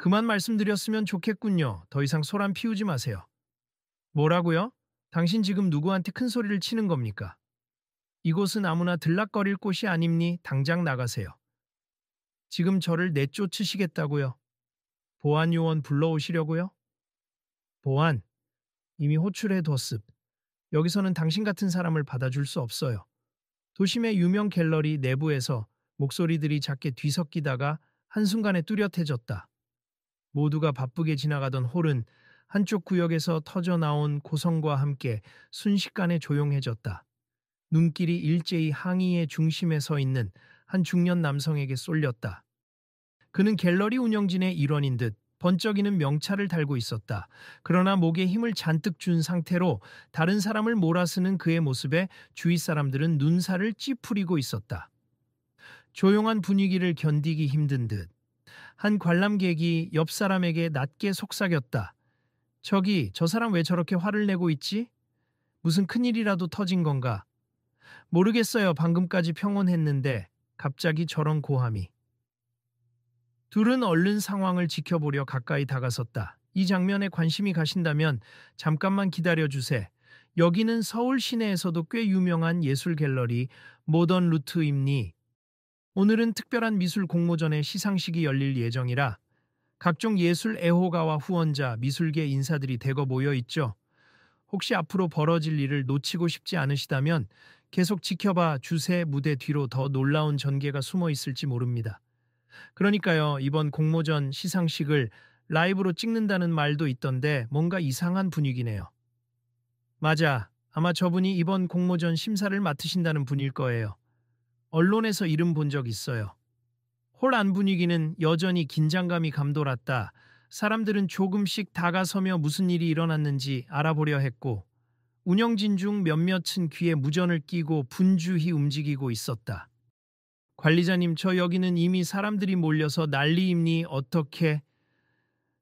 그만 말씀드렸으면 좋겠군요. 더 이상 소란 피우지 마세요. 뭐라고요? 당신 지금 누구한테 큰 소리를 치는 겁니까? 이곳은 아무나 들락거릴 곳이 아닙니. 당장 나가세요. 지금 저를 내쫓으시겠다고요? 보안 요원 불러오시려고요? 보안, 이미 호출해 뒀습. 여기서는 당신 같은 사람을 받아줄 수 없어요. 도심의 유명 갤러리 내부에서 목소리들이 작게 뒤섞이다가 한순간에 뚜렷해졌다. 모두가 바쁘게 지나가던 홀은 한쪽 구역에서 터져나온 고성과 함께 순식간에 조용해졌다. 눈길이 일제히 항의의 중심에 서 있는 한 중년 남성에게 쏠렸다. 그는 갤러리 운영진의 일원인 듯 번쩍이는 명찰을 달고 있었다. 그러나 목에 힘을 잔뜩 준 상태로 다른 사람을 몰아쓰는 그의 모습에 주위 사람들은 눈살을 찌푸리고 있었다. 조용한 분위기를 견디기 힘든 듯 한 관람객이 옆 사람에게 낮게 속삭였다. 저기, 저 사람 왜 저렇게 화를 내고 있지? 무슨 큰일이라도 터진 건가? 모르겠어요. 방금까지 평온했는데 갑자기 저런 고함이. 둘은 얼른 상황을 지켜보려 가까이 다가섰다. 이 장면에 관심이 가신다면 잠깐만 기다려주세. 여기는 서울 시내에서도 꽤 유명한 예술 갤러리 모던 루트입니. 오늘은 특별한 미술 공모전의 시상식이 열릴 예정이라 각종 예술 애호가와 후원자, 미술계 인사들이 대거 모여 있죠. 혹시 앞으로 벌어질 일을 놓치고 싶지 않으시다면 계속 지켜봐 주세. 무대 뒤로 더 놀라운 전개가 숨어 있을지 모릅니다. 그러니까요, 이번 공모전 시상식을 라이브로 찍는다는 말도 있던데 뭔가 이상한 분위기네요. 맞아. 아마 저분이 이번 공모전 심사를 맡으신다는 분일 거예요. 언론에서 이름 본 적 있어요. 홀 안 분위기는 여전히 긴장감이 감돌았다. 사람들은 조금씩 다가서며 무슨 일이 일어났는지 알아보려 했고, 운영진 중 몇몇은 귀에 무전을 끼고 분주히 움직이고 있었다. 관리자님, 저 여기는 이미 사람들이 몰려서 난리입니. 어떻게?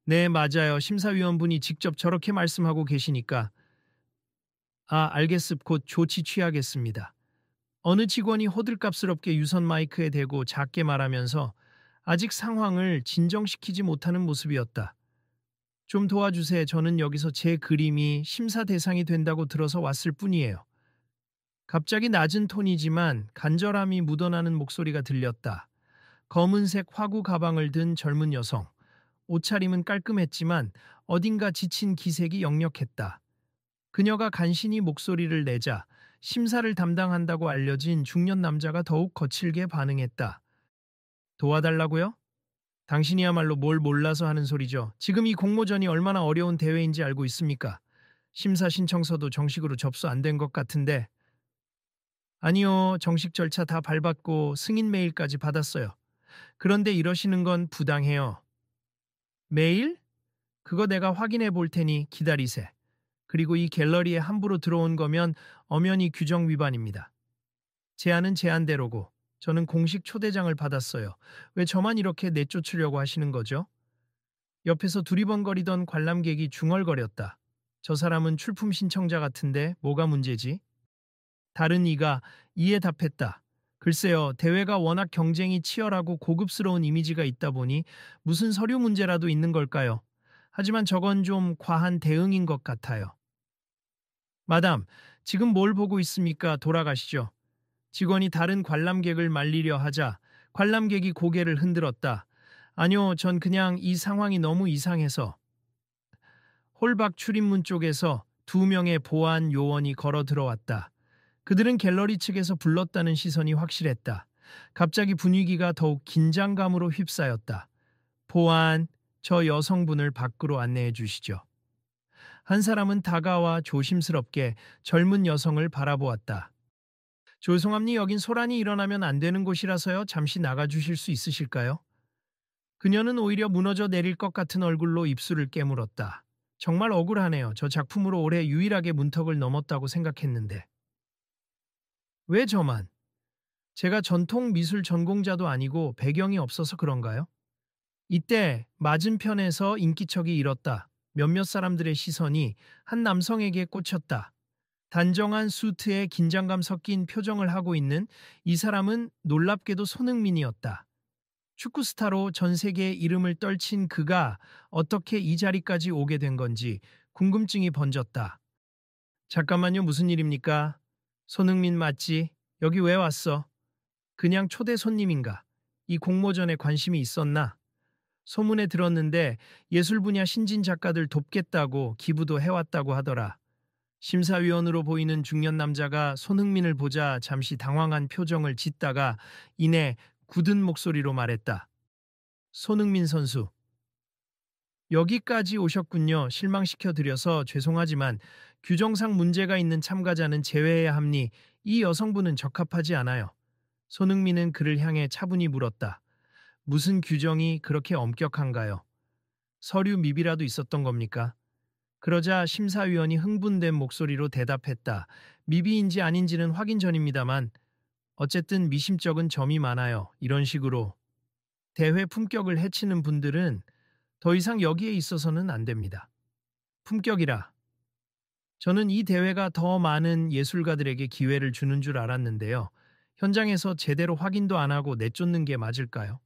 네, 맞아요. 심사위원분이 직접 저렇게 말씀하고 계시니까. 알겠습. 곧 조치 취하겠습니다. 어느 직원이 호들갑스럽게 유선 마이크에 대고 작게 말하면서 아직 상황을 진정시키지 못하는 모습이었다. 좀 도와주세요. 저는 여기서 제 그림이 심사 대상이 된다고 들어서 왔을 뿐이에요. 갑자기 낮은 톤이지만 간절함이 묻어나는 목소리가 들렸다. 검은색 화구 가방을 든 젊은 여성. 옷차림은 깔끔했지만 어딘가 지친 기색이 역력했다. 그녀가 간신히 목소리를 내자 심사를 담당한다고 알려진 중년 남자가 더욱 거칠게 반응했다. 도와달라고요? 당신이야말로 뭘 몰라서 하는 소리죠. 지금 이 공모전이 얼마나 어려운 대회인지 알고 있습니까? 심사 신청서도 정식으로 접수 안 된 것 같은데. 아니요, 정식 절차 다 밟았고 승인 메일까지 받았어요. 그런데 이러시는 건 부당해요. 메일? 그거 내가 확인해 볼 테니 기다리세. 그리고 이 갤러리에 함부로 들어온 거면 엄연히 규정 위반입니다. 제안은 제안대로고 저는 공식 초대장을 받았어요. 왜 저만 이렇게 내쫓으려고 하시는 거죠? 옆에서 두리번거리던 관람객이 중얼거렸다. 저 사람은 출품 신청자 같은데 뭐가 문제지? 다른 이가 이에 답했다. 글쎄요, 대회가 워낙 경쟁이 치열하고 고급스러운 이미지가 있다 보니 무슨 서류 문제라도 있는 걸까요? 하지만 저건 좀 과한 대응인 것 같아요. 마담, 지금 뭘 보고 있습니까? 돌아가시죠. 직원이 다른 관람객을 말리려 하자 관람객이 고개를 흔들었다. 아니요, 전 그냥 이 상황이 너무 이상해서. 홀박 출입문 쪽에서 두 명의 보안 요원이 걸어 들어왔다. 그들은 갤러리 측에서 불렀다는 시선이 확실했다. 갑자기 분위기가 더욱 긴장감으로 휩싸였다. 보안, 저 여성분을 밖으로 안내해 주시죠. 한 사람은 다가와 조심스럽게 젊은 여성을 바라보았다. 죄송합니, 여긴 소란이 일어나면 안 되는 곳이라서요. 잠시 나가주실 수 있으실까요? 그녀는 오히려 무너져 내릴 것 같은 얼굴로 입술을 깨물었다. 정말 억울하네요. 저 작품으로 올해 유일하게 문턱을 넘었다고 생각했는데. 왜 저만? 제가 전통 미술 전공자도 아니고 배경이 없어서 그런가요? 이때 맞은편에서 인기척이 일었다. 몇몇 사람들의 시선이 한 남성에게 꽂혔다. 단정한 수트에 긴장감 섞인 표정을 하고 있는 이 사람은 놀랍게도 손흥민이었다. 축구 스타로 전 세계의 이름을 떨친 그가 어떻게 이 자리까지 오게 된 건지 궁금증이 번졌다. 잠깐만요, 무슨 일입니까? 손흥민 맞지? 여기 왜 왔어? 그냥 초대 손님인가? 이 공모전에 관심이 있었나? 소문에 들었는데 예술 분야 신진 작가들 돕겠다고 기부도 해왔다고 하더라. 심사위원으로 보이는 중년 남자가 손흥민을 보자 잠시 당황한 표정을 짓다가 이내 굳은 목소리로 말했다. 손흥민 선수, 여기까지 오셨군요. 실망시켜 드려서 죄송하지만 규정상 문제가 있는 참가자는 제외해야 합니. 이 여성분은 적합하지 않아요. 손흥민은 그를 향해 차분히 물었다. 무슨 규정이 그렇게 엄격한가요? 서류 미비라도 있었던 겁니까? 그러자 심사위원이 흥분된 목소리로 대답했다. 미비인지 아닌지는 확인 전입니다만 어쨌든 미심쩍은 점이 많아요. 이런 식으로 대회 품격을 해치는 분들은 더 이상 여기에 있어서는 안 됩니다. 품격이라. 저는 이 대회가 더 많은 예술가들에게 기회를 주는 줄 알았는데요. 현장에서 제대로 확인도 안 하고 내쫓는 게 맞을까요?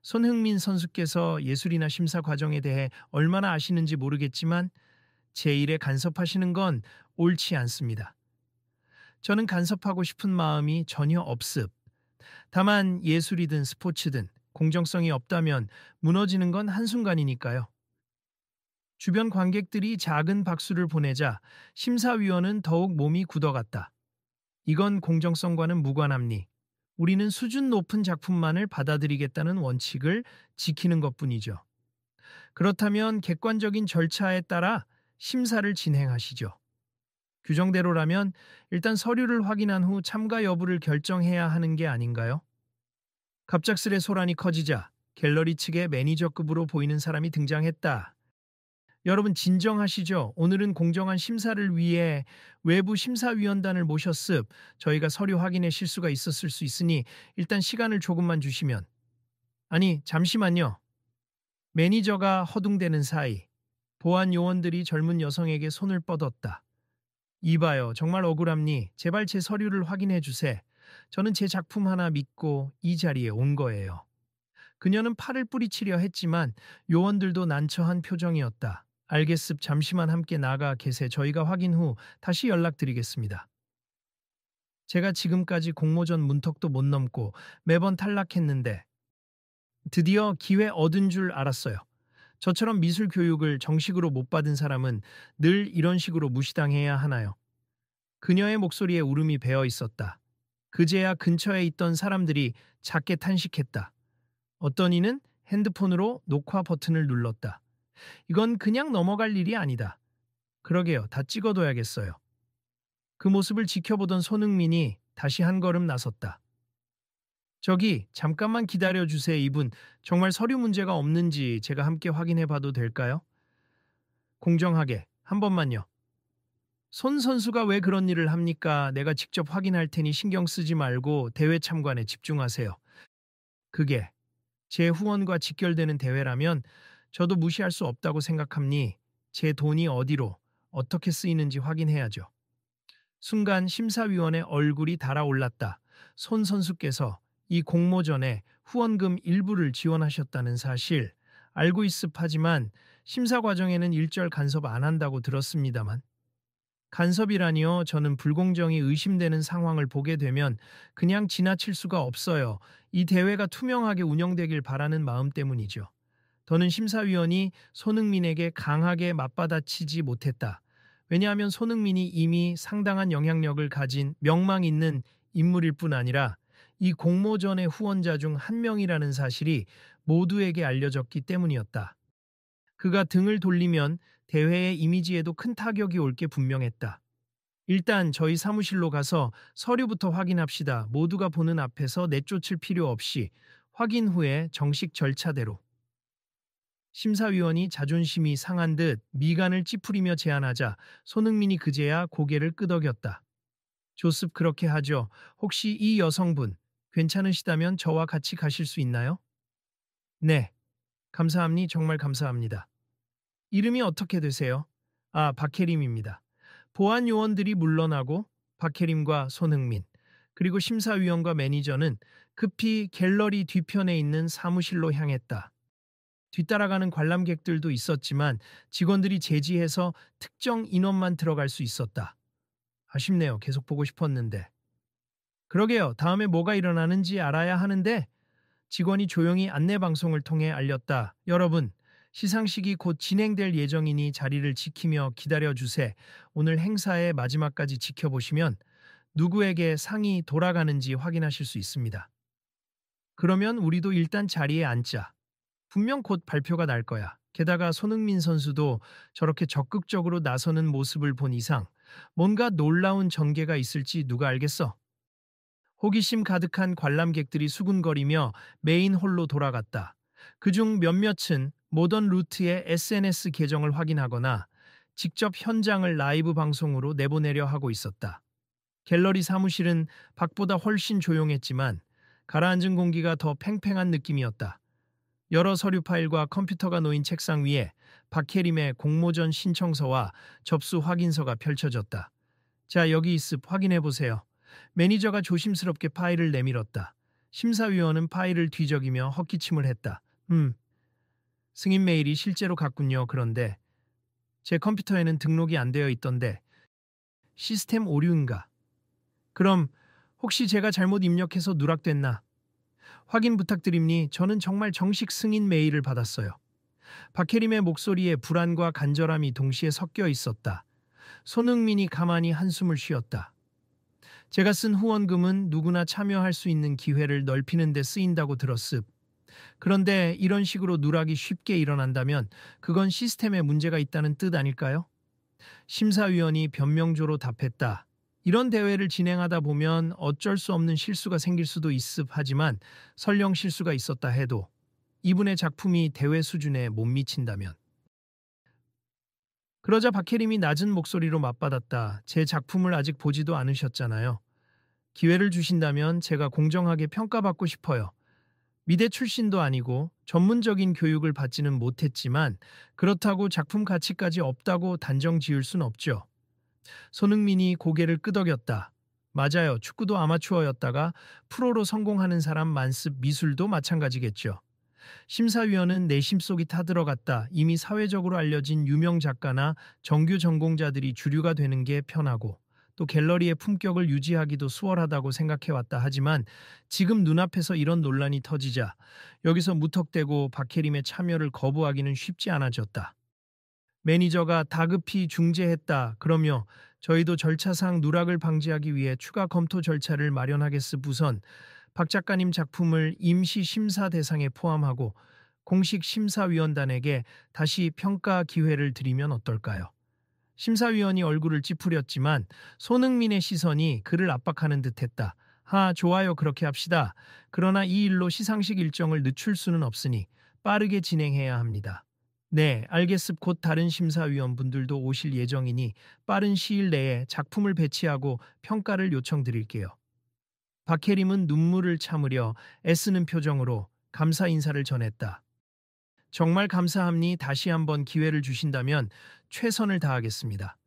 손흥민 선수께서 예술이나 심사 과정에 대해 얼마나 아시는지 모르겠지만 제 일에 간섭하시는 건 옳지 않습니다. 저는 간섭하고 싶은 마음이 전혀 없습. 다만 예술이든 스포츠든 공정성이 없다면 무너지는 건 한순간이니까요. 주변 관객들이 작은 박수를 보내자 심사위원은 더욱 몸이 굳어갔다. 이건 공정성과는 무관합니. 우리는 수준 높은 작품만을 받아들이겠다는 원칙을 지키는 것뿐이죠. 그렇다면 객관적인 절차에 따라 심사를 진행하시죠. 규정대로라면 일단 서류를 확인한 후 참가 여부를 결정해야 하는 게 아닌가요? 갑작스레 소란이 커지자 갤러리 측의 매니저급으로 보이는 사람이 등장했다. 여러분 진정하시죠. 오늘은 공정한 심사를 위해 외부 심사위원단을 모셨습. 저희가 서류 확인에 실수가 있었을 수 있으니 일단 시간을 조금만 주시면. 아니, 잠시만요. 매니저가 허둥대는 사이 보안 요원들이 젊은 여성에게 손을 뻗었다. 이봐요. 정말 억울합니. 제발 제 서류를 확인해 주세. 저는 제 작품 하나 믿고 이 자리에 온 거예요. 그녀는 팔을 뿌리치려 했지만 요원들도 난처한 표정이었다. 알겠습. 잠시만 함께 나가 계세. 저희가 확인 후 다시 연락드리겠습니다. 제가 지금까지 공모전 문턱도 못 넘고 매번 탈락했는데 드디어 기회 얻은 줄 알았어요. 저처럼 미술 교육을 정식으로 못 받은 사람은 늘 이런 식으로 무시당해야 하나요? 그녀의 목소리에 울음이 배어 있었다. 그제야 근처에 있던 사람들이 작게 탄식했다. 어떤 이는 핸드폰으로 녹화 버튼을 눌렀다. 이건 그냥 넘어갈 일이 아니다. 그러게요. 다 찍어둬야겠어요. 그 모습을 지켜보던 손흥민이 다시 한 걸음 나섰다. 저기 잠깐만 기다려주세요. 이분 정말 서류 문제가 없는지 제가 함께 확인해 봐도 될까요? 공정하게 한 번만요. 손 선수가 왜 그런 일을 합니까? 내가 직접 확인할 테니 신경 쓰지 말고 대회 참관에 집중하세요. 그게 제 후원과 직결되는 대회라면 저도 무시할 수 없다고 생각합니. 제 돈이 어디로 어떻게 쓰이는지 확인해야죠. 순간 심사위원의 얼굴이 달아올랐다. 손 선수께서 이 공모전에 후원금 일부를 지원하셨다는 사실 알고 있습 하지만 심사 과정에는 일절 간섭 안 한다고 들었습니다만. 간섭이라니요. 저는 불공정이 의심되는 상황을 보게 되면 그냥 지나칠 수가 없어요. 이 대회가 투명하게 운영되길 바라는 마음 때문이죠. 더는 심사위원이 손흥민에게 강하게 맞받아치지 못했다. 왜냐하면 손흥민이 이미 상당한 영향력을 가진 명망 있는 인물일 뿐 아니라 이 공모전의 후원자 중 한 명이라는 사실이 모두에게 알려졌기 때문이었다. 그가 등을 돌리면 대회의 이미지에도 큰 타격이 올 게 분명했다. 일단 저희 사무실로 가서 서류부터 확인합시다. 모두가 보는 앞에서 내쫓을 필요 없이 확인 후에 정식 절차대로. 심사위원이 자존심이 상한 듯 미간을 찌푸리며 제안하자 손흥민이 그제야 고개를 끄덕였다. 좋습, 그렇게 하죠. 혹시 이 여성분 괜찮으시다면 저와 같이 가실 수 있나요? 네, 감사합니. 정말 감사합니다. 이름이 어떻게 되세요? 아, 박혜림입니다. 보안 요원들이 물러나고 박혜림과 손흥민, 그리고 심사위원과 매니저는 급히 갤러리 뒤편에 있는 사무실로 향했다. 뒤따라가는 관람객들도 있었지만 직원들이 제지해서 특정 인원만 들어갈 수 있었다. 아쉽네요. 계속 보고 싶었는데. 그러게요. 다음에 뭐가 일어나는지 알아야 하는데 직원이 조용히 안내 방송을 통해 알렸다. 여러분, 시상식이 곧 진행될 예정이니 자리를 지키며 기다려주세. 오늘 행사의 마지막까지 지켜보시면 누구에게 상이 돌아가는지 확인하실 수 있습니다. 그러면 우리도 일단 자리에 앉자. 분명 곧 발표가 날 거야. 게다가 손흥민 선수도 저렇게 적극적으로 나서는 모습을 본 이상 뭔가 놀라운 전개가 있을지 누가 알겠어? 호기심 가득한 관람객들이 수군거리며 메인 홀로 돌아갔다. 그중 몇몇은 모던 루트의 SNS 계정을 확인하거나 직접 현장을 라이브 방송으로 내보내려 하고 있었다. 갤러리 사무실은 밖보다 훨씬 조용했지만 가라앉은 공기가 더 팽팽한 느낌이었다. 여러 서류 파일과 컴퓨터가 놓인 책상 위에 박혜림의 공모전 신청서와 접수 확인서가 펼쳐졌다. 자, 여기 있습. 확인해 보세요. 매니저가 조심스럽게 파일을 내밀었다. 심사위원은 파일을 뒤적이며 헛기침을 했다. 승인 메일이 실제로 갔군요. 그런데 제 컴퓨터에는 등록이 안 되어 있던데 시스템 오류인가? 그럼 혹시 제가 잘못 입력해서 누락됐나? 확인 부탁드립니. 저는 정말 정식 승인 메일을 받았어요. 박혜림의 목소리에 불안과 간절함이 동시에 섞여 있었다. 손흥민이 가만히 한숨을 쉬었다. 제가 쓴 후원금은 누구나 참여할 수 있는 기회를 넓히는 데 쓰인다고 들었습. 그런데 이런 식으로 누락이 쉽게 일어난다면 그건 시스템에 문제가 있다는 뜻 아닐까요? 심사위원이 변명조로 답했다. 이런 대회를 진행하다 보면 어쩔 수 없는 실수가 생길 수도 있습. 하지만 설령 실수가 있었다 해도 이분의 작품이 대회 수준에 못 미친다면. 그러자 박혜림이 낮은 목소리로 맞받았다. 제 작품을 아직 보지도 않으셨잖아요. 기회를 주신다면 제가 공정하게 평가받고 싶어요. 미대 출신도 아니고 전문적인 교육을 받지는 못했지만 그렇다고 작품 가치까지 없다고 단정 지을 순 없죠. 손흥민이 고개를 끄덕였다. 맞아요. 축구도 아마추어였다가 프로로 성공하는 사람 많습. 미술도 마찬가지겠죠. 심사위원은 내심 속이 타들어갔다. 이미 사회적으로 알려진 유명 작가나 정규 전공자들이 주류가 되는 게 편하고 또 갤러리의 품격을 유지하기도 수월하다고 생각해왔다. 하지만 지금 눈앞에서 이런 논란이 터지자 여기서 무턱대고 박혜림의 참여를 거부하기는 쉽지 않아졌다. 매니저가 다급히 중재했다. 그러며 저희도 절차상 누락을 방지하기 위해 추가 검토 절차를 마련하겠습. 우선 박 작가님 작품을 임시 심사 대상에 포함하고 공식 심사위원단에게 다시 평가 기회를 드리면 어떨까요? 심사위원이 얼굴을 찌푸렸지만 손흥민의 시선이 그를 압박하는 듯했다. 좋아요. 그렇게 합시다. 그러나 이 일로 시상식 일정을 늦출 수는 없으니 빠르게 진행해야 합니다. 네, 알겠습. 곧 다른 심사위원분들도 오실 예정이니 빠른 시일 내에 작품을 배치하고 평가를 요청드릴게요. 박혜림은 눈물을 참으려 애쓰는 표정으로 감사 인사를 전했다. 정말 감사합니. 다시 한번 기회를 주신다면 최선을 다하겠습니다.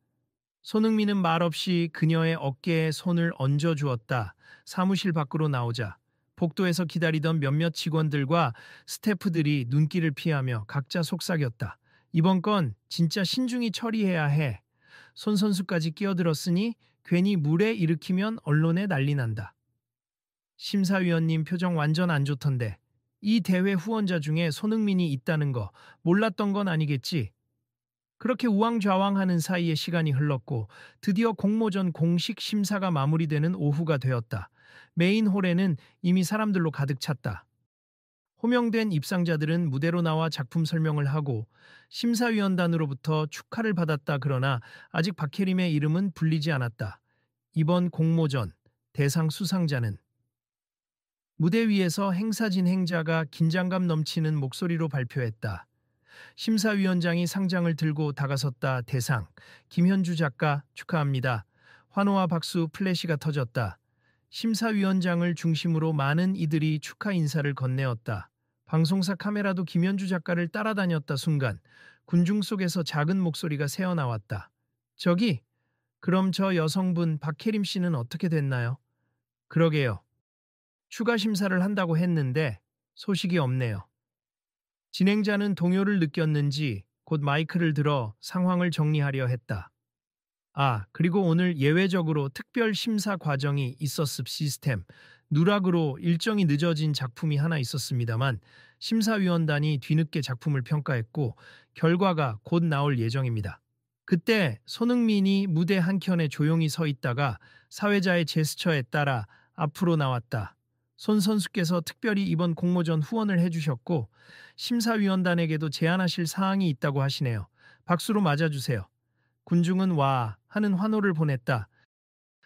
손흥민은 말없이 그녀의 어깨에 손을 얹어주었다. 사무실 밖으로 나오자 복도에서 기다리던 몇몇 직원들과 스태프들이 눈길을 피하며 각자 속삭였다. 이번 건 진짜 신중히 처리해야 해. 손 선수까지 끼어들었으니 괜히 물에 일으키면 언론에 난리 난다. 심사위원님 표정 완전 안 좋던데. 이 대회 후원자 중에 손흥민이 있다는 거 몰랐던 건 아니겠지? 그렇게 우왕좌왕하는 사이에 시간이 흘렀고 드디어 공모전 공식 심사가 마무리되는 오후가 되었다. 메인 홀에는 이미 사람들로 가득 찼다. 호명된 입상자들은 무대로 나와 작품 설명을 하고 심사위원단으로부터 축하를 받았다. 그러나 아직 박혜림의 이름은 불리지 않았다. 이번 공모전 대상 수상자는 무대 위에서 행사 진행자가 긴장감 넘치는 목소리로 발표했다. 심사위원장이 상장을 들고 다가섰다. 대상 김현주 작가 축하합니다. 환호와 박수 플래시가 터졌다. 심사위원장을 중심으로 많은 이들이 축하 인사를 건네었다. 방송사 카메라도 김현주 작가를 따라다녔다. 순간 군중 속에서 작은 목소리가 새어나왔다. 저기, 그럼 저 여성분 박혜림 씨는 어떻게 됐나요? 그러게요. 추가 심사를 한다고 했는데 소식이 없네요. 진행자는 동요를 느꼈는지 곧 마이크를 들어 상황을 정리하려 했다. 그리고 오늘 예외적으로 특별 심사 과정이 있었습. 시스템 누락으로 일정이 늦어진 작품이 하나 있었습니다만 심사위원단이 뒤늦게 작품을 평가했고 결과가 곧 나올 예정입니다. 그때 손흥민이 무대 한켠에 조용히 서 있다가 사회자의 제스처에 따라 앞으로 나왔다. 손 선수께서 특별히 이번 공모전 후원을 해주셨고 심사위원단에게도 제안하실 사항이 있다고 하시네요. 박수로 맞아주세요. 군중은 와 하는 환호를 보냈다.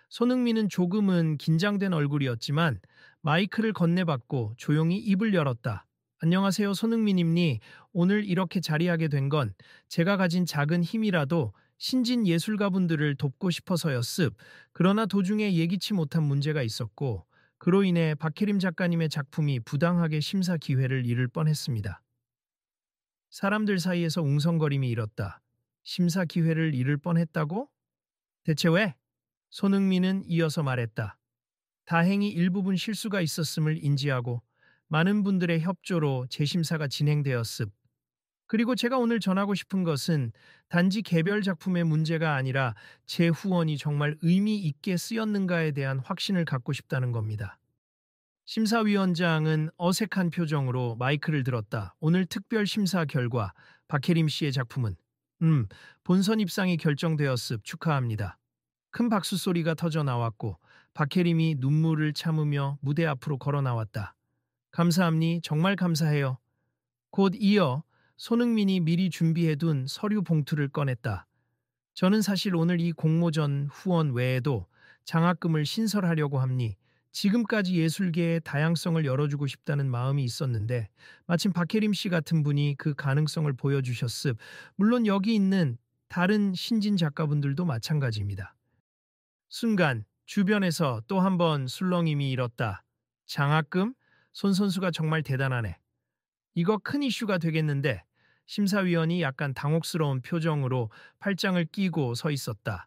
손흥민은 조금은 긴장된 얼굴이었지만 마이크를 건네받고 조용히 입을 열었다. 안녕하세요, 손흥민님니. 오늘 이렇게 자리하게 된 건 제가 가진 작은 힘이라도 신진 예술가분들을 돕고 싶어서였습. 그러나 도중에 예기치 못한 문제가 있었고 그로 인해 박혜림 작가님의 작품이 부당하게 심사 기회를 잃을 뻔했습니다. 사람들 사이에서 웅성거림이 일었다. 심사 기회를 잃을 뻔했다고? 대체 왜? 손흥민은 이어서 말했다. 다행히 일부분 실수가 있었음을 인지하고 많은 분들의 협조로 재심사가 진행되었습. 그리고 제가 오늘 전하고 싶은 것은 단지 개별 작품의 문제가 아니라 제 후원이 정말 의미 있게 쓰였는가에 대한 확신을 갖고 싶다는 겁니다. 심사위원장은 어색한 표정으로 마이크를 들었다. 오늘 특별 심사 결과 박혜림 씨의 작품은 본선 입상이 결정되었습. 축하합니다. 큰 박수 소리가 터져 나왔고 박혜림이 눈물을 참으며 무대 앞으로 걸어 나왔다. 감사합니. 정말 감사해요. 곧 이어 손흥민이 미리 준비해둔 서류 봉투를 꺼냈다. 저는 사실 오늘 이 공모전 후원 외에도 장학금을 신설하려고 합니. 지금까지 예술계의 다양성을 열어주고 싶다는 마음이 있었는데 마침 박혜림 씨 같은 분이 그 가능성을 보여주셨습. 물론 여기 있는 다른 신진 작가분들도 마찬가지입니다. 순간 주변에서 또 한 번 술렁임이 일었다. 장학금? 손 선수가 정말 대단하네. 이거 큰 이슈가 되겠는데. 심사위원이 약간 당혹스러운 표정으로 팔짱을 끼고 서 있었다.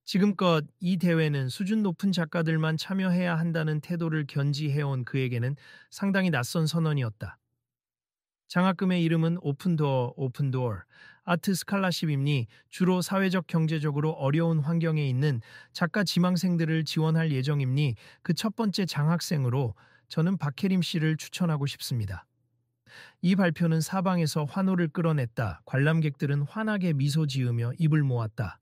지금껏 이 대회는 수준 높은 작가들만 참여해야 한다는 태도를 견지해온 그에게는 상당히 낯선 선언이었다. 장학금의 이름은 오픈도어 아트 스칼라십이니 주로 사회적 경제적으로 어려운 환경에 있는 작가 지망생들을 지원할 예정이니 그 첫 번째 장학생으로 저는 박혜림 씨를 추천하고 싶습니다. 이 발표는 사방에서 환호를 끌어냈다. 관람객들은 환하게 미소 지으며 입을 모았다.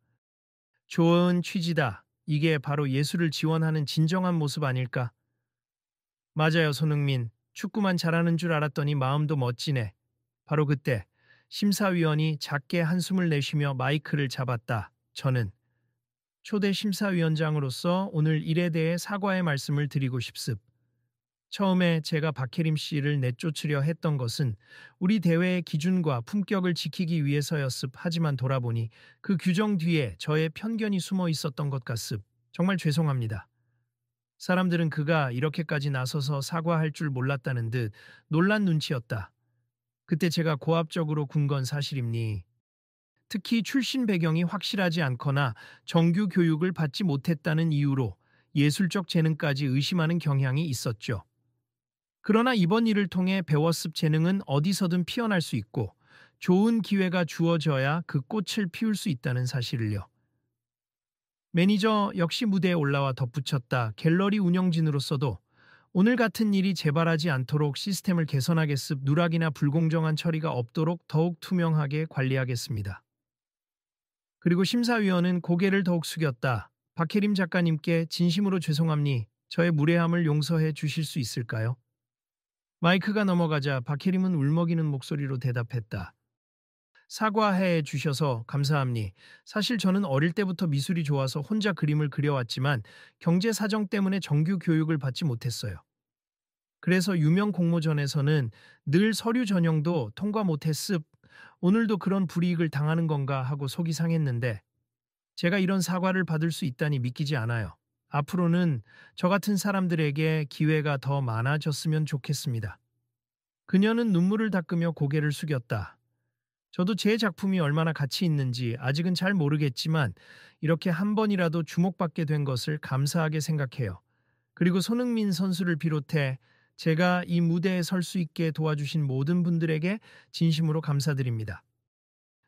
좋은 취지다. 이게 바로 예술을 지원하는 진정한 모습 아닐까? 맞아요, 손흥민. 축구만 잘하는 줄 알았더니 마음도 멋지네. 바로 그때 심사위원이 작게 한숨을 내쉬며 마이크를 잡았다. 저는 초대 심사위원장으로서 오늘 일에 대해 사과의 말씀을 드리고 싶습. 처음에 제가 박혜림 씨를 내쫓으려 했던 것은 우리 대회의 기준과 품격을 지키기 위해서였습. 하지만 돌아보니 그 규정 뒤에 저의 편견이 숨어 있었던 것 같습. 정말 죄송합니다. 사람들은 그가 이렇게까지 나서서 사과할 줄 몰랐다는 듯 놀란 눈치였다. 그때 제가 고압적으로 군 건 사실입니. 특히 출신 배경이 확실하지 않거나 정규 교육을 받지 못했다는 이유로 예술적 재능까지 의심하는 경향이 있었죠. 그러나 이번 일을 통해 배웠습. 재능은 어디서든 피어날 수 있고 좋은 기회가 주어져야 그 꽃을 피울 수 있다는 사실을요. 매니저 역시 무대에 올라와 덧붙였다. 갤러리 운영진으로서도 오늘 같은 일이 재발하지 않도록 시스템을 개선하겠습. 누락이나 불공정한 처리가 없도록 더욱 투명하게 관리하겠습니다. 그리고 심사위원은 고개를 더욱 숙였다. 박혜림 작가님께 진심으로 죄송합니. 저의 무례함을 용서해 주실 수 있을까요? 마이크가 넘어가자 박혜림은 울먹이는 목소리로 대답했다. 사과해 주셔서 감사합니. 사실 저는 어릴 때부터 미술이 좋아서 혼자 그림을 그려왔지만 경제 사정 때문에 정규 교육을 받지 못했어요. 그래서 유명 공모전에서는 늘 서류 전형도 통과 못했습. 오늘도 그런 불이익을 당하는 건가 하고 속이 상했는데 제가 이런 사과를 받을 수 있다니 믿기지 않아요. 앞으로는 저 같은 사람들에게 기회가 더 많아졌으면 좋겠습니다. 그녀는 눈물을 닦으며 고개를 숙였다. 저도 제 작품이 얼마나 가치 있는지 아직은 잘 모르겠지만 이렇게 한 번이라도 주목받게 된 것을 감사하게 생각해요. 그리고 손흥민 선수를 비롯해 제가 이 무대에 설 수 있게 도와주신 모든 분들에게 진심으로 감사드립니다.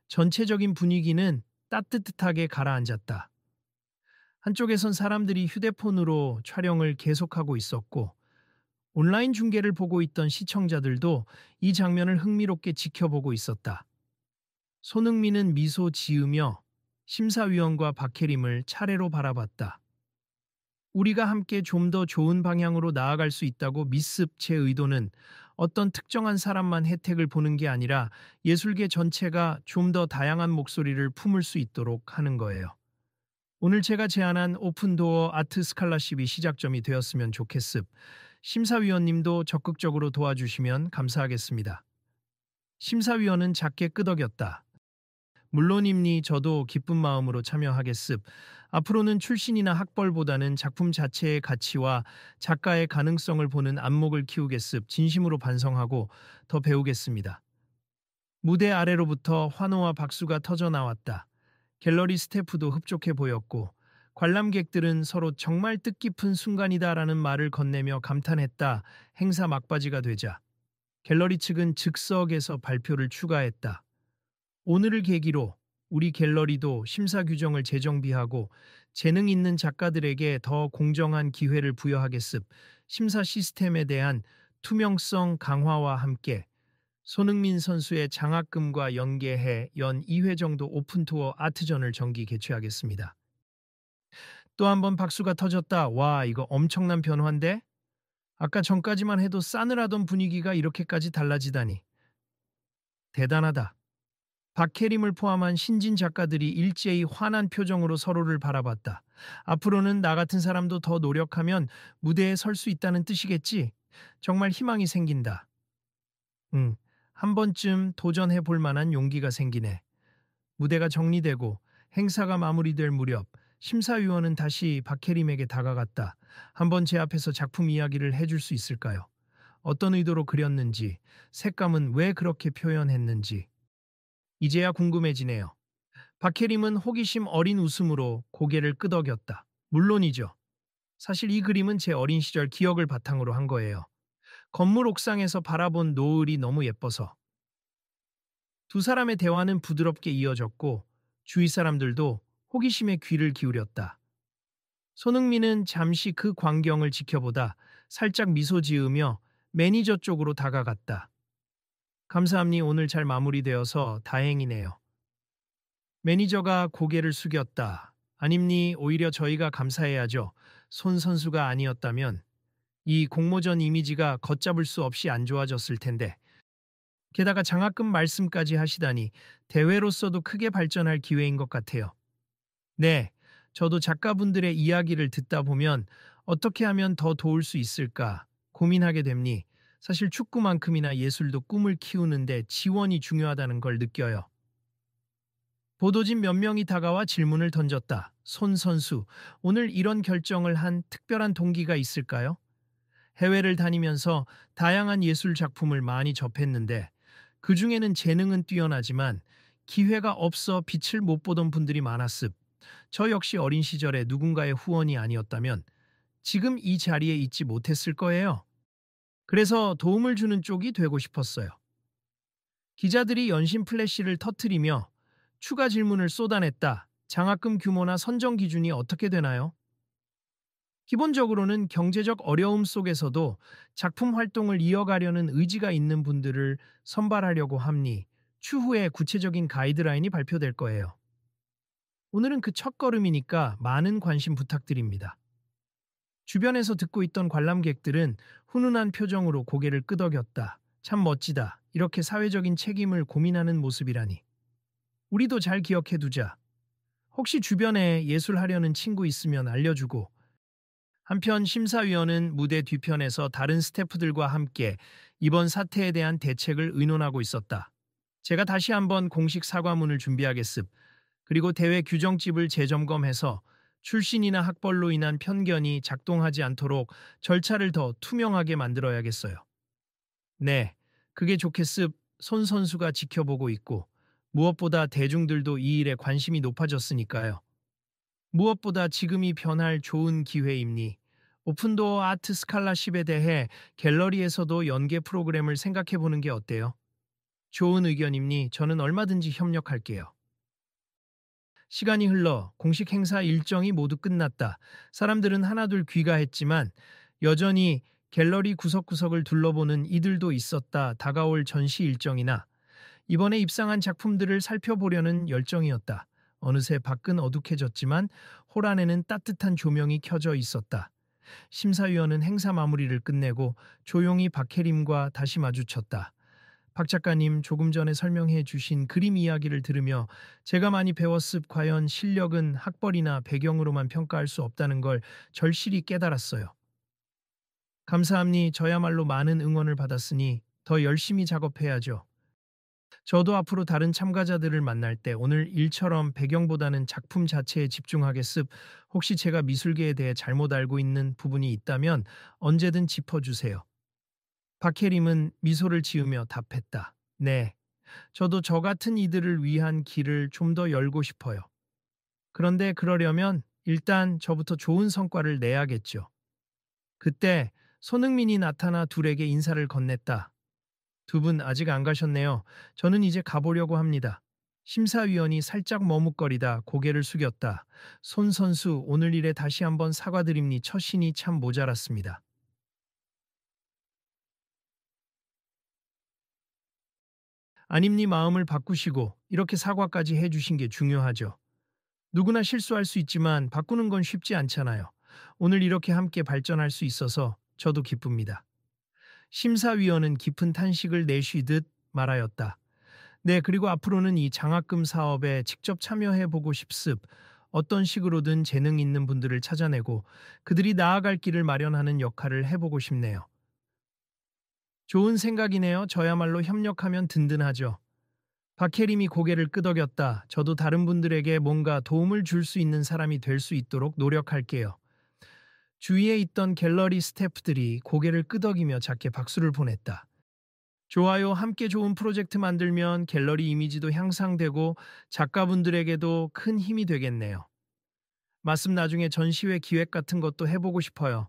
전체적인 분위기는 따뜻하게 가라앉았다. 한쪽에선 사람들이 휴대폰으로 촬영을 계속하고 있었고, 온라인 중계를 보고 있던 시청자들도 이 장면을 흥미롭게 지켜보고 있었다. 손흥민은 미소 지으며 심사위원과 박혜림을 차례로 바라봤다. 우리가 함께 좀 더 좋은 방향으로 나아갈 수 있다고 미습. 제 의도는 어떤 특정한 사람만 혜택을 보는 게 아니라 예술계 전체가 좀 더 다양한 목소리를 품을 수 있도록 하는 거예요. 오늘 제가 제안한 오픈도어 아트 스칼라십이 시작점이 되었으면 좋겠습. 심사위원님도 적극적으로 도와주시면 감사하겠습니다. 심사위원은 작게 끄덕였다. 물론입니. 저도 기쁜 마음으로 참여하겠습. 앞으로는 출신이나 학벌보다는 작품 자체의 가치와 작가의 가능성을 보는 안목을 키우겠습. 진심으로 반성하고 더 배우겠습니다. 무대 아래로부터 환호와 박수가 터져 나왔다. 갤러리 스태프도 흡족해 보였고 관람객들은 서로 정말 뜻깊은 순간이다라는 말을 건네며 감탄했다. 행사 막바지가 되자 갤러리 측은 즉석에서 발표를 추가했다. 오늘을 계기로 우리 갤러리도 심사 규정을 재정비하고 재능 있는 작가들에게 더 공정한 기회를 부여하겠습. 심사 시스템에 대한 투명성 강화와 함께 손흥민 선수의 장학금과 연계해 연 2회 정도 오픈투어 아트전을 정기 개최하겠습니다. 또 한 번 박수가 터졌다. 와, 이거 엄청난 변화인데? 아까 전까지만 해도 싸늘하던 분위기가 이렇게까지 달라지다니. 대단하다. 박혜림을 포함한 신진 작가들이 일제히 환한 표정으로 서로를 바라봤다. 앞으로는 나 같은 사람도 더 노력하면 무대에 설 수 있다는 뜻이겠지? 정말 희망이 생긴다. 응, 한 번쯤 도전해 볼 만한 용기가 생기네. 무대가 정리되고 행사가 마무리될 무렵 심사위원은 다시 박혜림에게 다가갔다. 한번 제 앞에서 작품 이야기를 해줄 수 있을까요? 어떤 의도로 그렸는지, 색감은 왜 그렇게 표현했는지. 이제야 궁금해지네요. 박혜림은 호기심 어린 웃음으로 고개를 끄덕였다. 물론이죠. 사실 이 그림은 제 어린 시절 기억을 바탕으로 한 거예요. 건물 옥상에서 바라본 노을이 너무 예뻐서. 두 사람의 대화는 부드럽게 이어졌고 주위 사람들도 호기심에 귀를 기울였다. 손흥민은 잠시 그 광경을 지켜보다 살짝 미소 지으며 매니저 쪽으로 다가갔다. 감사합니. 오늘 잘 마무리되어서 다행이네요. 매니저가 고개를 숙였다. 아닙니. 오히려 저희가 감사해야죠. 손 선수가 아니었다면 이 공모전 이미지가 걷잡을 수 없이 안 좋아졌을 텐데. 게다가 장학금 말씀까지 하시다니 대회로서도 크게 발전할 기회인 것 같아요. 네, 저도 작가분들의 이야기를 듣다 보면 어떻게 하면 더 도울 수 있을까 고민하게 됩니. 사실 축구만큼이나 예술도 꿈을 키우는데 지원이 중요하다는 걸 느껴요. 보도진 몇 명이 다가와 질문을 던졌다. 손 선수, 오늘 이런 결정을 한 특별한 동기가 있을까요? 해외를 다니면서 다양한 예술 작품을 많이 접했는데 그 중에는 재능은 뛰어나지만 기회가 없어 빛을 못 보던 분들이 많았습. 저 역시 어린 시절에 누군가의 후원이 아니었다면 지금 이 자리에 있지 못했을 거예요. 그래서 도움을 주는 쪽이 되고 싶었어요. 기자들이 연신 플래시를 터뜨리며 추가 질문을 쏟아냈다. 장학금 규모나 선정 기준이 어떻게 되나요? 기본적으로는 경제적 어려움 속에서도 작품 활동을 이어가려는 의지가 있는 분들을 선발하려고 합니. 추후에 구체적인 가이드라인이 발표될 거예요. 오늘은 그 첫걸음이니까 많은 관심 부탁드립니다. 주변에서 듣고 있던 관람객들은 훈훈한 표정으로 고개를 끄덕였다. 참 멋지다. 이렇게 사회적인 책임을 고민하는 모습이라니. 우리도 잘 기억해두자. 혹시 주변에 예술하려는 친구 있으면 알려주고. 한편 심사위원은 무대 뒤편에서 다른 스태프들과 함께 이번 사태에 대한 대책을 의논하고 있었다. 제가 다시 한번 공식 사과문을 준비하겠습. 그리고 대회 규정집을 재점검해서 출신이나 학벌로 인한 편견이 작동하지 않도록 절차를 더 투명하게 만들어야겠어요. 네, 그게 좋겠습. 손 선수가 지켜보고 있고 무엇보다 대중들도 이 일에 관심이 높아졌으니까요. 무엇보다 지금이 변할 좋은 기회입니. 오픈도어 아트 스칼라십에 대해 갤러리에서도 연계 프로그램을 생각해 보는 게 어때요? 좋은 의견입니? 저는 얼마든지 협력할게요. 시간이 흘러 공식 행사 일정이 모두 끝났다. 사람들은 하나둘 귀가했지만 여전히 갤러리 구석구석을 둘러보는 이들도 있었다. 다가올 전시 일정이나 이번에 입상한 작품들을 살펴보려는 열정이었다. 어느새 밖은 어둑해졌지만 홀 안에는 따뜻한 조명이 켜져 있었다. 심사위원은 행사 마무리를 끝내고 조용히 박혜림과 다시 마주쳤다. 박 작가님, 조금 전에 설명해 주신 그림 이야기를 들으며 제가 많이 배웠습. 과연 실력은 학벌이나 배경으로만 평가할 수 없다는 걸 절실히 깨달았어요. 감사합니. 저야말로 많은 응원을 받았으니 더 열심히 작업해야죠. 저도 앞으로 다른 참가자들을 만날 때 오늘 일처럼 배경보다는 작품 자체에 집중하겠습. 혹시 제가 미술계에 대해 잘못 알고 있는 부분이 있다면 언제든 짚어주세요. 박혜림은 미소를 지으며 답했다. 네, 저도 저 같은 이들을 위한 길을 좀 더 열고 싶어요. 그런데 그러려면 일단 저부터 좋은 성과를 내야겠죠. 그때 손흥민이 나타나 둘에게 인사를 건넸다. 두 분 아직 안 가셨네요. 저는 이제 가보려고 합니다. 심사위원이 살짝 머뭇거리다 고개를 숙였다. 손 선수, 오늘 일에 다시 한번 사과드립니. 처신이 참 모자랐습니다. 아님니 마음을 바꾸시고 이렇게 사과까지 해주신 게 중요하죠. 누구나 실수할 수 있지만 바꾸는 건 쉽지 않잖아요. 오늘 이렇게 함께 발전할 수 있어서 저도 기쁩니다. 심사위원은 깊은 탄식을 내쉬듯 말하였다. 네, 그리고 앞으로는 이 장학금 사업에 직접 참여해 보고 싶습. 어떤 식으로든 재능 있는 분들을 찾아내고 그들이 나아갈 길을 마련하는 역할을 해보고 싶네요. 좋은 생각이네요. 저야말로 협력하면 든든하죠. 박혜림이 고개를 끄덕였다. 저도 다른 분들에게 뭔가 도움을 줄 수 있는 사람이 될 수 있도록 노력할게요. 주위에 있던 갤러리 스태프들이 고개를 끄덕이며 작게 박수를 보냈다. 좋아요. 함께 좋은 프로젝트 만들면 갤러리 이미지도 향상되고 작가분들에게도 큰 힘이 되겠네요. 말씀 나중에 전시회 기획 같은 것도 해보고 싶어요.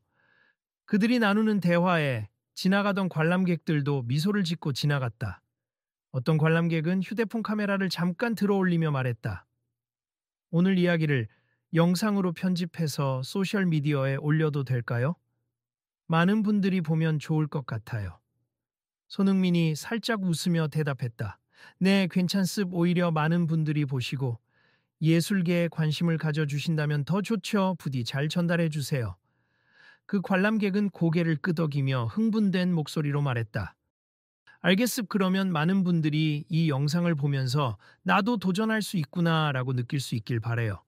그들이 나누는 대화에 지나가던 관람객들도 미소를 짓고 지나갔다. 어떤 관람객은 휴대폰 카메라를 잠깐 들어올리며 말했다. 오늘 이야기를 영상으로 편집해서 소셜미디어에 올려도 될까요? 많은 분들이 보면 좋을 것 같아요. 손흥민이 살짝 웃으며 대답했다. 네, 괜찮습. 오히려 많은 분들이 보시고 예술계에 관심을 가져주신다면 더 좋죠. 부디 잘 전달해 주세요. 그 관람객은 고개를 끄덕이며 흥분된 목소리로 말했다. 알겠습. 그러면 많은 분들이 이 영상을 보면서 나도 도전할 수 있구나라고 느낄 수 있길 바래요.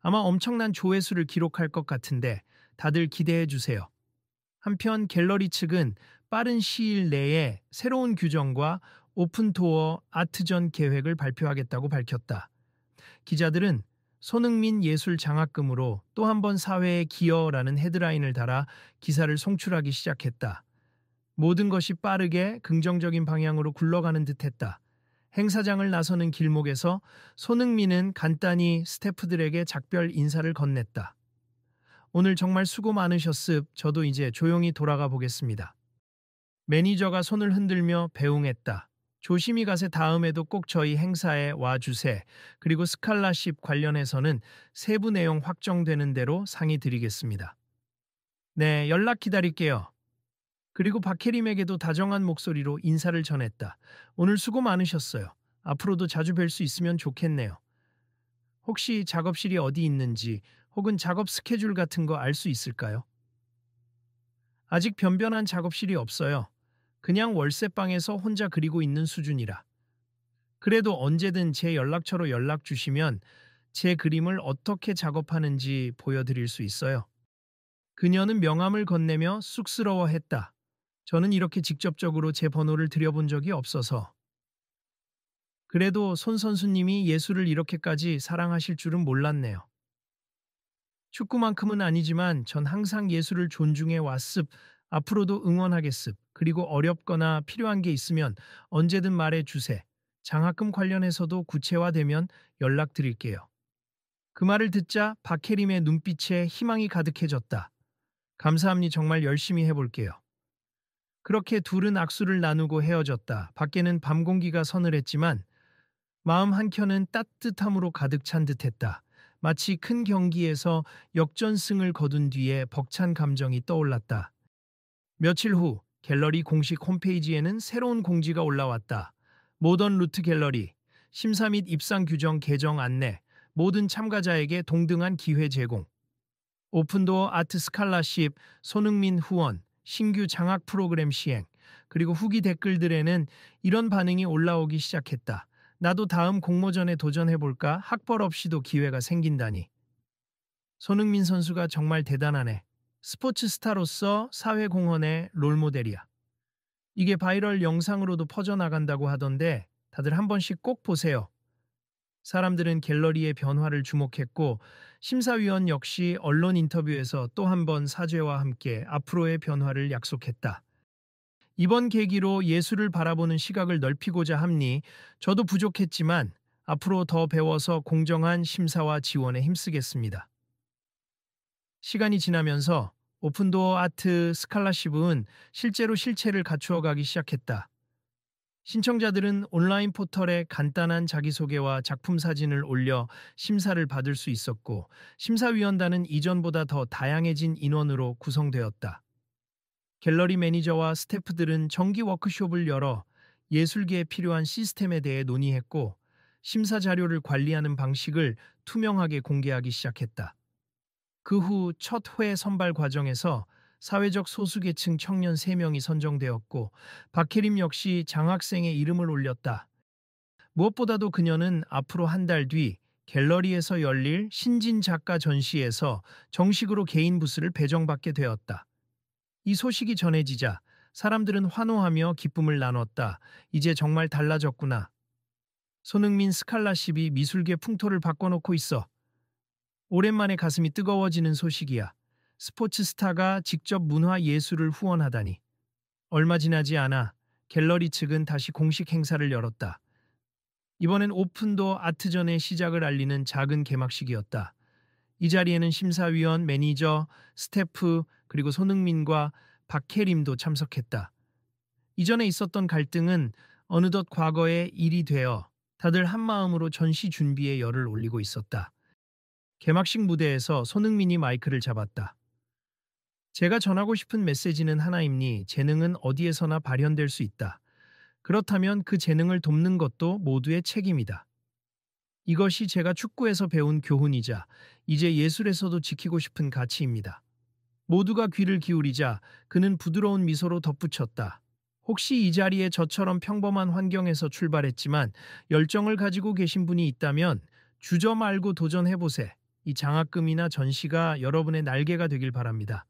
아마 엄청난 조회수를 기록할 것 같은데 다들 기대해 주세요. 한편 갤러리 측은 빠른 시일 내에 새로운 규정과 오픈도어 아트전 계획을 발표하겠다고 밝혔다. 기자들은 손흥민 예술 장학금으로 또 한 번 사회에 기여라는 헤드라인을 달아 기사를 송출하기 시작했다. 모든 것이 빠르게 긍정적인 방향으로 굴러가는 듯했다. 행사장을 나서는 길목에서 손흥민은 간단히 스태프들에게 작별 인사를 건넸다. 오늘 정말 수고 많으셨습. 저도 이제 조용히 돌아가 보겠습니다. 매니저가 손을 흔들며 배웅했다. 조심히 가세. 다음에도 꼭 저희 행사에 와주세. 그리고 스칼라십 관련해서는 세부 내용 확정되는 대로 상의 드리겠습니다. 네, 연락 기다릴게요. 그리고 박혜림에게도 다정한 목소리로 인사를 전했다. 오늘 수고 많으셨어요. 앞으로도 자주 뵐 수 있으면 좋겠네요. 혹시 작업실이 어디 있는지 혹은 작업 스케줄 같은 거 알 수 있을까요? 아직 변변한 작업실이 없어요. 그냥 월세방에서 혼자 그리고 있는 수준이라. 그래도 언제든 제 연락처로 연락 주시면 제 그림을 어떻게 작업하는지 보여드릴 수 있어요. 그녀는 명함을 건네며 쑥스러워했다. 저는 이렇게 직접적으로 제 번호를 드려본 적이 없어서. 그래도 손 선수님이 예술을 이렇게까지 사랑하실 줄은 몰랐네요. 축구만큼은 아니지만 전 항상 예술을 존중해 왔습. 앞으로도 응원하겠습. 그리고 어렵거나 필요한 게 있으면 언제든 말해 주세. 장학금 관련해서도 구체화되면 연락드릴게요. 그 말을 듣자 박혜림의 눈빛에 희망이 가득해졌다. 감사합니 정말 열심히 해볼게요. 그렇게 둘은 악수를 나누고 헤어졌다. 밖에는 밤 공기가 서늘했지만 마음 한켠은 따뜻함으로 가득 찬 듯했다. 마치 큰 경기에서 역전승을 거둔 뒤에 벅찬 감정이 떠올랐다. 며칠 후 갤러리 공식 홈페이지에는 새로운 공지가 올라왔다. 모던 루트 갤러리, 심사 및 입상 규정 개정 안내, 모든 참가자에게 동등한 기회 제공. 오픈도어 아트 스칼라십, 손흥민 후원, 신규 장학 프로그램 시행, 그리고 후기 댓글들에는 이런 반응이 올라오기 시작했다. 나도 다음 공모전에 도전해볼까? 학벌 없이도 기회가 생긴다니. 손흥민 선수가 정말 대단하네. 스포츠 스타로서 사회공헌의 롤모델이야. 이게 바이럴 영상으로도 퍼져나간다고 하던데 다들 한 번씩 꼭 보세요. 사람들은 갤러리의 변화를 주목했고 심사위원 역시 언론 인터뷰에서 또 한 번 사죄와 함께 앞으로의 변화를 약속했다. 이번 계기로 예술을 바라보는 시각을 넓히고자 합니 저도 부족했지만 앞으로 더 배워서 공정한 심사와 지원에 힘쓰겠습니다. 시간이 지나면서 오픈도어 아트 스칼라십은 실제로 실체를 갖추어가기 시작했다. 신청자들은 온라인 포털에 간단한 자기소개와 작품 사진을 올려 심사를 받을 수 있었고 심사위원단은 이전보다 더 다양해진 인원으로 구성되었다. 갤러리 매니저와 스태프들은 정기 워크숍을 열어 예술계에 필요한 시스템에 대해 논의했고 심사 자료를 관리하는 방식을 투명하게 공개하기 시작했다. 그 후 첫 회 선발 과정에서 사회적 소수계층 청년 3명이 선정되었고 박혜림 역시 장학생의 이름을 올렸다. 무엇보다도 그녀는 앞으로 한 달 뒤 갤러리에서 열릴 신진 작가 전시에서 정식으로 개인 부스를 배정받게 되었다. 이 소식이 전해지자 사람들은 환호하며 기쁨을 나눴다. 이제 정말 달라졌구나. 손흥민 스칼라십이 미술계 풍토를 바꿔놓고 있어. 오랜만에 가슴이 뜨거워지는 소식이야. 스포츠 스타가 직접 문화 예술을 후원하다니. 얼마 지나지 않아 갤러리 측은 다시 공식 행사를 열었다. 이번엔 오픈도어 아트전의 시작을 알리는 작은 개막식이었다. 이 자리에는 심사위원, 매니저, 스태프, 그리고 손흥민과 박혜림도 참석했다. 이전에 있었던 갈등은 어느덧 과거의 일이 되어 다들 한마음으로 전시 준비에 열을 올리고 있었다. 개막식 무대에서 손흥민이 마이크를 잡았다. 제가 전하고 싶은 메시지는 하나입니. 재능은 어디에서나 발현될 수 있다. 그렇다면 그 재능을 돕는 것도 모두의 책임이다. 이것이 제가 축구에서 배운 교훈이자 이제 예술에서도 지키고 싶은 가치입니다. 모두가 귀를 기울이자 그는 부드러운 미소로 덧붙였다. 혹시 이 자리에 저처럼 평범한 환경에서 출발했지만 열정을 가지고 계신 분이 있다면 주저 말고 도전해보세. 이 장학금이나 전시가 여러분의 날개가 되길 바랍니다.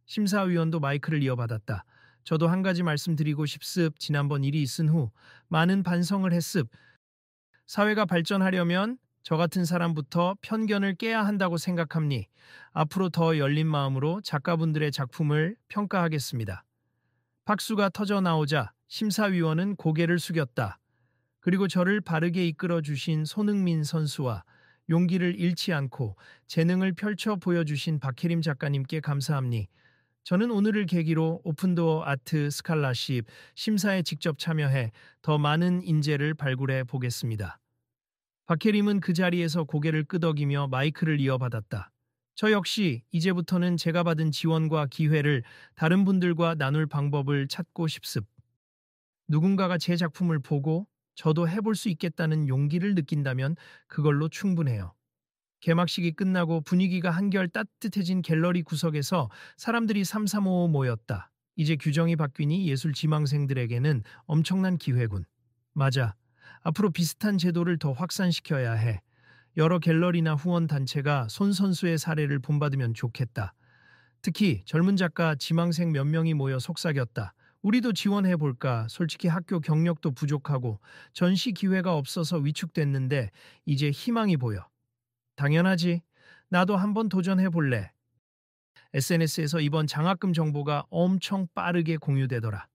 심사위원도 마이크를 이어받았다. 저도 한 가지 말씀드리고 싶습. 지난번 일이 있은 후 많은 반성을 했습. 사회가 발전하려면 저 같은 사람부터 편견을 깨야 한다고 생각합니. 앞으로 더 열린 마음으로 작가분들의 작품을 평가하겠습니다. 박수가 터져 나오자 심사위원은 고개를 숙였다. 그리고 저를 바르게 이끌어 주신 손흥민 선수와 용기를 잃지 않고 재능을 펼쳐 보여주신 박혜림 작가님께 감사합니. 저는 오늘을 계기로 오픈도어 아트 스칼라십 심사에 직접 참여해 더 많은 인재를 발굴해 보겠습니다. 박혜림은 그 자리에서 고개를 끄덕이며 마이크를 이어받았다. 저 역시 이제부터는 제가 받은 지원과 기회를 다른 분들과 나눌 방법을 찾고 싶습. 누군가가 제 작품을 보고 저도 해볼 수 있겠다는 용기를 느낀다면 그걸로 충분해요. 개막식이 끝나고 분위기가 한결 따뜻해진 갤러리 구석에서 사람들이 삼삼오오 모였다. 이제 규정이 바뀌니 예술 지망생들에게는 엄청난 기회군. 맞아. 앞으로 비슷한 제도를 더 확산시켜야 해. 여러 갤러리나 후원 단체가 손 선수의 사례를 본받으면 좋겠다. 특히 젊은 작가 지망생 몇 명이 모여 속삭였다. 우리도 지원해볼까? 솔직히 학교 경력도 부족하고 전시 기회가 없어서 위축됐는데 이제 희망이 보여. 당연하지. 나도 한번 도전해볼래. SNS에서 이번 장학금 정보가 엄청 빠르게 공유되더라.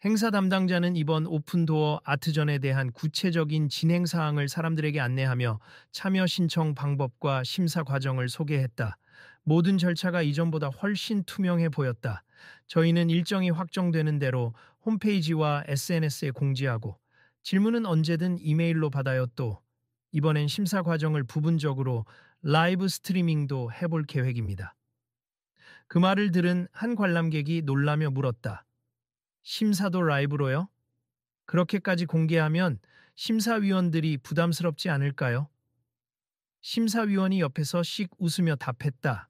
행사 담당자는 이번 오픈도어 아트전에 대한 구체적인 진행 사항을 사람들에게 안내하며 참여 신청 방법과 심사 과정을 소개했다. 모든 절차가 이전보다 훨씬 투명해 보였다. 저희는 일정이 확정되는 대로 홈페이지와 SNS에 공지하고 질문은 언제든 이메일로 받아요. 또 이번엔 심사 과정을 부분적으로 라이브 스트리밍도 해볼 계획입니다. 그 말을 들은 한 관람객이 놀라며 물었다. 심사도 라이브로요? 그렇게까지 공개하면 심사위원들이 부담스럽지 않을까요? 심사위원이 옆에서 씩 웃으며 답했다.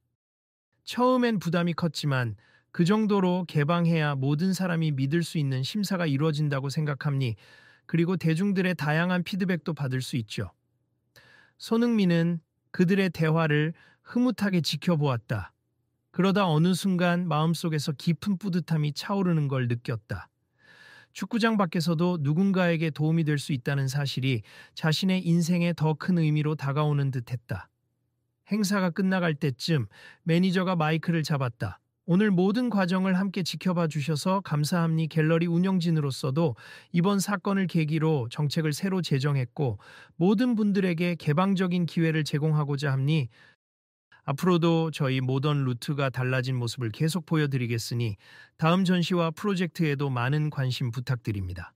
처음엔 부담이 컸지만 그 정도로 개방해야 모든 사람이 믿을 수 있는 심사가 이루어진다고 생각합니. 그리고 대중들의 다양한 피드백도 받을 수 있죠. 손흥민은 그들의 대화를 흐뭇하게 지켜보았다. 그러다 어느 순간 마음속에서 깊은 뿌듯함이 차오르는 걸 느꼈다. 축구장 밖에서도 누군가에게 도움이 될 수 있다는 사실이 자신의 인생에 더 큰 의미로 다가오는 듯했다. 행사가 끝나갈 때쯤 매니저가 마이크를 잡았다. 오늘 모든 과정을 함께 지켜봐 주셔서 감사합니. 갤러리 운영진으로서도 이번 사건을 계기로 정책을 새로 제정했고 모든 분들에게 개방적인 기회를 제공하고자 합니. 앞으로도 저희 모던 루트가 달라진 모습을 계속 보여드리겠으니 다음 전시와 프로젝트에도 많은 관심 부탁드립니다.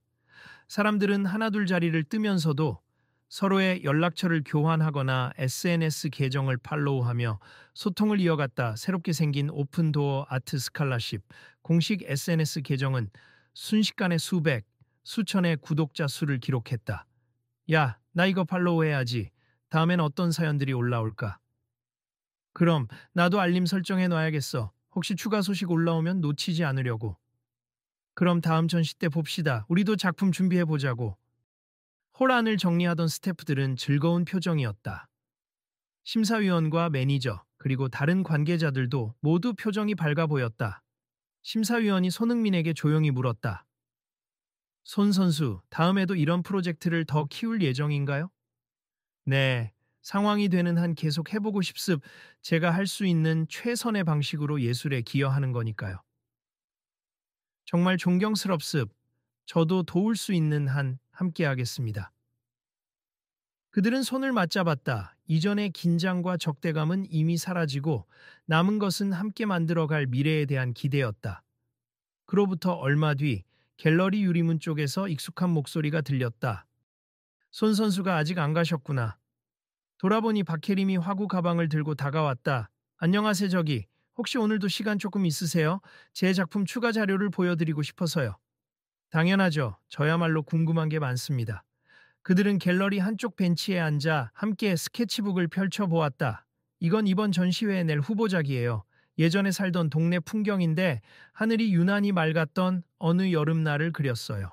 사람들은 하나둘 자리를 뜨면서도 서로의 연락처를 교환하거나 SNS 계정을 팔로우하며 소통을 이어갔다. 새롭게 생긴 오픈도어 아트 스칼라십 공식 SNS 계정은 순식간에 수백, 수천의 구독자 수를 기록했다. 야, 나 이거 팔로우해야지. 다음엔 어떤 사연들이 올라올까? 그럼 나도 알림 설정해 놔야겠어. 혹시 추가 소식 올라오면 놓치지 않으려고. 그럼 다음 전시 때 봅시다. 우리도 작품 준비해 보자고. 홀안을 정리하던 스태프들은 즐거운 표정이었다. 심사위원과 매니저 그리고 다른 관계자들도 모두 표정이 밝아 보였다. 심사위원이 손흥민에게 조용히 물었다. 손 선수, 다음에도 이런 프로젝트를 더 키울 예정인가요? 네, 상황이 되는 한 계속 해보고 싶습. 제가 할 수 있는 최선의 방식으로 예술에 기여하는 거니까요. 정말 존경스럽습. 저도 도울 수 있는 한 함께하겠습니다. 그들은 손을 맞잡았다. 이전의 긴장과 적대감은 이미 사라지고 남은 것은 함께 만들어갈 미래에 대한 기대였다. 그로부터 얼마 뒤 갤러리 유리문 쪽에서 익숙한 목소리가 들렸다. 손 선수가 아직 안 가셨구나. 돌아보니 박혜림이 화구 가방을 들고 다가왔다. 안녕하세요 저기. 혹시 오늘도 시간 조금 있으세요? 제 작품 추가 자료를 보여드리고 싶어서요. 당연하죠. 저야말로 궁금한 게 많습니다. 그들은 갤러리 한쪽 벤치에 앉아 함께 스케치북을 펼쳐보았다. 이건 이번 전시회에 낼 후보작이에요. 예전에 살던 동네 풍경인데 하늘이 유난히 맑았던 어느 여름날을 그렸어요.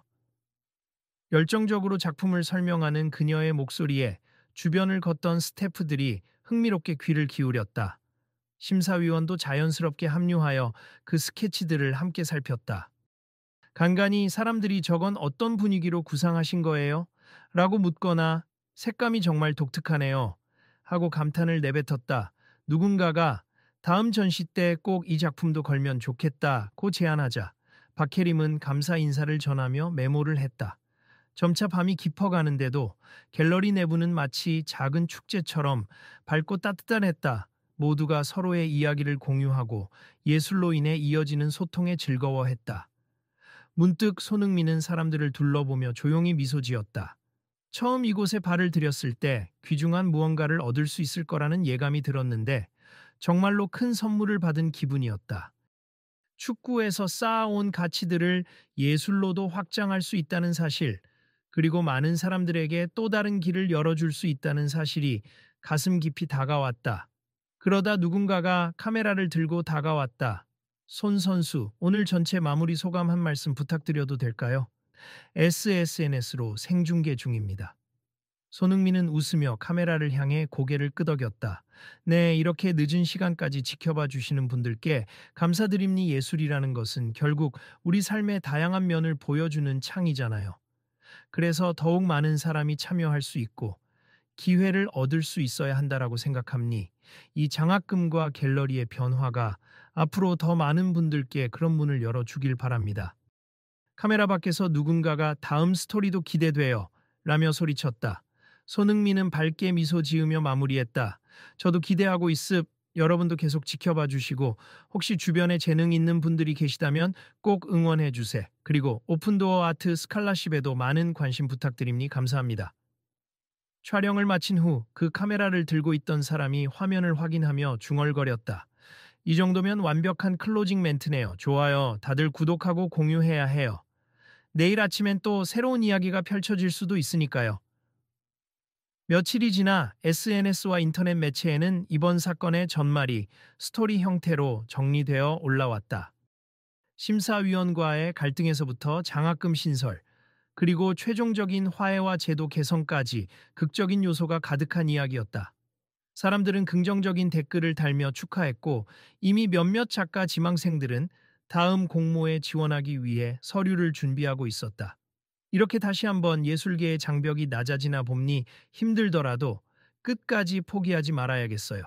열정적으로 작품을 설명하는 그녀의 목소리에 주변을 걷던 스태프들이 흥미롭게 귀를 기울였다. 심사위원도 자연스럽게 합류하여 그 스케치들을 함께 살폈다. 간간히 사람들이 저건 어떤 분위기로 구상하신 거예요? 라고 묻거나 색감이 정말 독특하네요. 하고 감탄을 내뱉었다. 누군가가 다음 전시 때 꼭 이 작품도 걸면 좋겠다고 제안하자 박혜림은 감사 인사를 전하며 메모를 했다. 점차 밤이 깊어가는데도 갤러리 내부는 마치 작은 축제처럼 밝고 따뜻했다. 모두가 서로의 이야기를 공유하고 예술로 인해 이어지는 소통에 즐거워했다. 문득 손흥민은 사람들을 둘러보며 조용히 미소 지었다. 처음 이곳에 발을 들였을 때 귀중한 무언가를 얻을 수 있을 거라는 예감이 들었는데 정말로 큰 선물을 받은 기분이었다. 축구에서 쌓아온 가치들을 예술로도 확장할 수 있다는 사실, 그리고 많은 사람들에게 또 다른 길을 열어줄 수 있다는 사실이 가슴 깊이 다가왔다. 그러다 누군가가 카메라를 들고 다가왔다. 손 선수, 오늘 전체 마무리 소감 한 말씀 부탁드려도 될까요? SNS로 생중계 중입니다. 손흥민은 웃으며 카메라를 향해 고개를 끄덕였다. 네, 이렇게 늦은 시간까지 지켜봐 주시는 분들께 감사드립니. 예술이라는 것은 결국 우리 삶의 다양한 면을 보여주는 창이잖아요. 그래서 더욱 많은 사람이 참여할 수 있고 기회를 얻을 수 있어야 한다라고 생각합니. 이 장학금과 갤러리의 변화가 앞으로 더 많은 분들께 그런 문을 열어주길 바랍니다. 카메라 밖에서 누군가가 다음 스토리도 기대돼요 라며 소리쳤다. 손흥민은 밝게 미소 지으며 마무리했다. 저도 기대하고 있습. 여러분도 계속 지켜봐 주시고 혹시 주변에 재능 있는 분들이 계시다면 꼭 응원해 주세요. 그리고 오픈도어 아트 스칼라십에도 많은 관심 부탁드립니 감사합니다. 촬영을 마친 후 그 카메라를 들고 있던 사람이 화면을 확인하며 중얼거렸다. 이 정도면 완벽한 클로징 멘트네요. 좋아요. 다들 구독하고 공유해야 해요. 내일 아침엔 또 새로운 이야기가 펼쳐질 수도 있으니까요. 며칠이 지나 SNS와 인터넷 매체에는 이번 사건의 전말이 스토리 형태로 정리되어 올라왔다. 심사위원과의 갈등에서부터 장학금 신설, 그리고 최종적인 화해와 제도 개선까지 극적인 요소가 가득한 이야기였다. 사람들은 긍정적인 댓글을 달며 축하했고 이미 몇몇 작가 지망생들은 다음 공모에 지원하기 위해 서류를 준비하고 있었다. 이렇게 다시 한번 예술계의 장벽이 낮아지나 봅니 힘들더라도 끝까지 포기하지 말아야겠어요.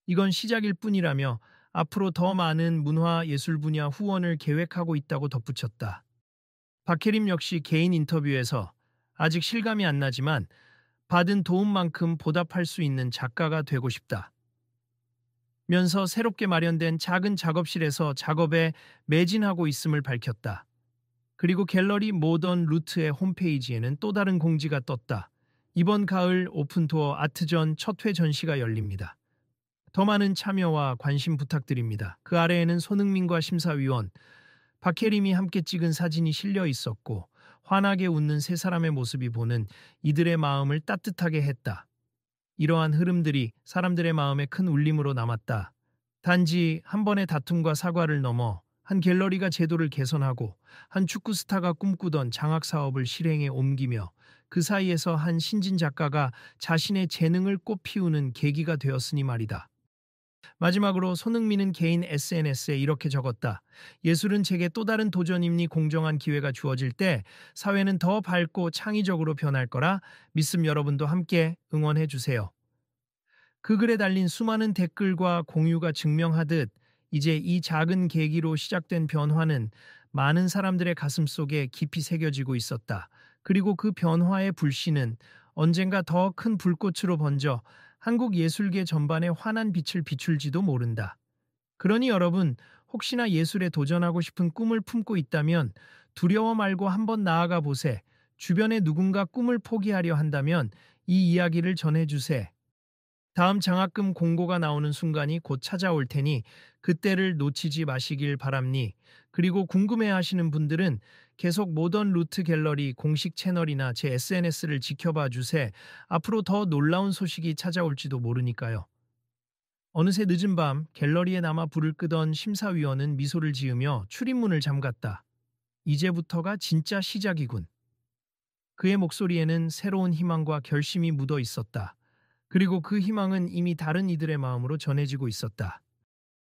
이건 시작일 뿐이라며 앞으로 더 많은 문화 예술 분야 후원을 계획하고 있다고 덧붙였다. 박혜림 역시 개인 인터뷰에서 아직 실감이 안 나지만 받은 도움만큼 보답할 수 있는 작가가 되고 싶다. 면서 새롭게 마련된 작은 작업실에서 작업에 매진하고 있음을 밝혔다. 그리고 갤러리 모던 루트의 홈페이지에는 또 다른 공지가 떴다. 이번 가을 오픈도어 아트전 첫 회 전시가 열립니다. 더 많은 참여와 관심 부탁드립니다. 그 아래에는 손흥민과 심사위원, 박혜림이 함께 찍은 사진이 실려 있었고 환하게 웃는 세 사람의 모습이 보는 이들의 마음을 따뜻하게 했다. 이러한 흐름들이 사람들의 마음에 큰 울림으로 남았다. 단지 한 번의 다툼과 사과를 넘어 한 갤러리가 제도를 개선하고 한 축구 스타가 꿈꾸던 장학 사업을 실행에 옮기며 그 사이에서 한 신진 작가가 자신의 재능을 꽃피우는 계기가 되었으니 말이다. 마지막으로 손흥민은 개인 SNS에 이렇게 적었다. 예술은 제게 또 다른 도전임니 공정한 기회가 주어질 때 사회는 더 밝고 창의적으로 변할 거라 믿음 여러분도 함께 응원해 주세요. 그 글에 달린 수많은 댓글과 공유가 증명하듯 이제 이 작은 계기로 시작된 변화는 많은 사람들의 가슴 속에 깊이 새겨지고 있었다. 그리고 그 변화의 불씨는 언젠가 더 큰 불꽃으로 번져 한국 예술계 전반에 환한 빛을 비출지도 모른다. 그러니 여러분, 혹시나 예술에 도전하고 싶은 꿈을 품고 있다면 두려워 말고 한번 나아가 보세. 주변에 누군가 꿈을 포기하려 한다면 이 이야기를 전해주세. 다음 장학금 공고가 나오는 순간이 곧 찾아올 테니 그때를 놓치지 마시길 바랍니. 그리고 궁금해 하시는 분들은 계속 모던 루트 갤러리 공식 채널이나 제 SNS를 지켜봐 주세. 앞으로 더 놀라운 소식이 찾아올지도 모르니까요. 어느새 늦은 밤 갤러리에 남아 불을 끄던 심사위원은 미소를 지으며 출입문을 잠갔다. 이제부터가 진짜 시작이군. 그의 목소리에는 새로운 희망과 결심이 묻어 있었다. 그리고 그 희망은 이미 다른 이들의 마음으로 전해지고 있었다.